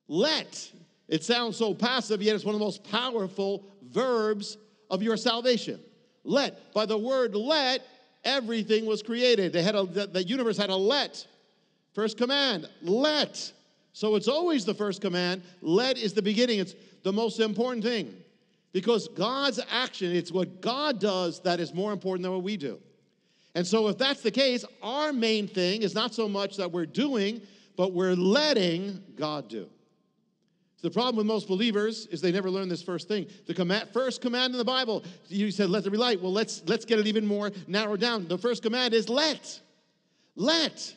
Let. It sounds so passive, yet it's one of the most powerful verbs of your salvation. Let. By the word let, everything was created. The universe had a let. First command, let. So it's always the first command. Let is the beginning. It's the most important thing. Because God's action, it's what God does that is more important than what we do. And so if that's the case, our main thing is not so much that we're doing, but we're letting God do. So the problem with most believers is they never learn this first thing. The first command in the Bible, you said, let there be light. Well, let's get it even more narrowed down. The first command is let. Let.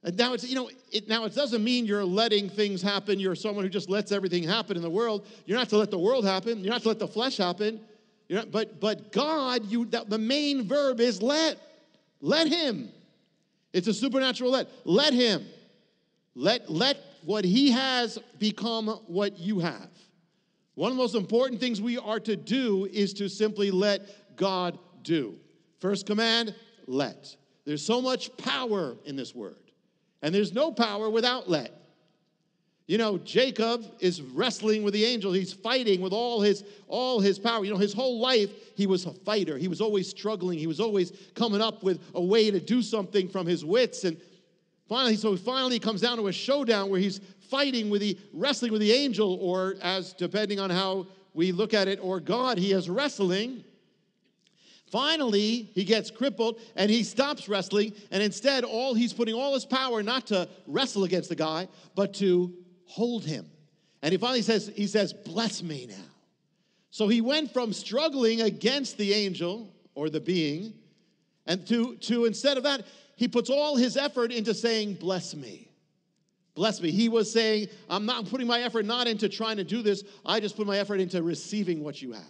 And now it doesn't mean you're letting things happen. You're someone who just lets everything happen in the world. You're not to let the world happen. You're not to let the flesh happen. But God, the main verb is let. Let him. It's a supernatural let. Let him. Let what he has become what you have. One of the most important things we are to do is to simply let God do. First command, let. There's so much power in this word. And there's no power without let. Jacob is wrestling with the angel. He's fighting with all his power. His whole life, he was a fighter. He was always struggling. He was always coming up with a way to do something from his wits. And finally comes down to a showdown where he's wrestling with the angel, or as depending on how we look at it, or God, he is wrestling. Finally, he gets crippled and he stops wrestling, and instead he's putting all his power not to wrestle against the guy, but to hold him. And he finally says, bless me now. So he went from struggling against the angel or the being, and to instead of that, he puts all his effort into saying, bless me. Bless me. He was saying, I'm putting my effort not into trying to do this. I just put my effort into receiving what you have.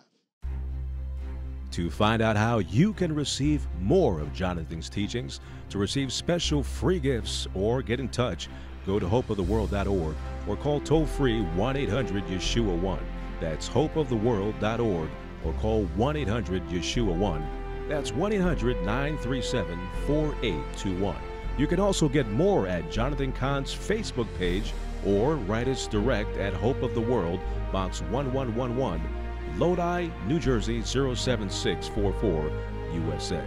To find out how you can receive more of Jonathan's teachings, to receive special free gifts, or get in touch, go to hopeoftheworld.org or call toll-free 1-800-YESHUA-1. That's hopeoftheworld.org or call 1-800-YESHUA-1. That's 1-800-937-4821. You can also get more at Jonathan Cahn's Facebook page or write us direct at Hope of the World, Box 1111, Lodi, New Jersey 07644, USA.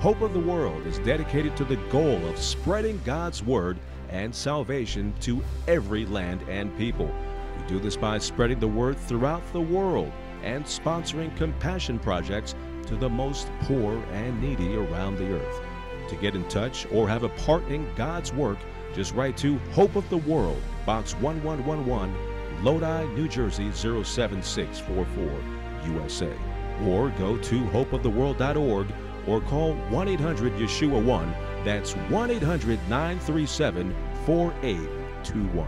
Hope of the World is dedicated to the goal of spreading God's Word and salvation to every land and people. We do this by spreading the Word throughout the world and sponsoring compassion projects to the most poor and needy around the earth. To get in touch or have a part in God's work, just write to Hope of the World, Box 1111, Lodi, New Jersey 07644, USA. Or go to hopeoftheworld.org or call 1-800-YESHUA-1. That's 1-800-937-4821.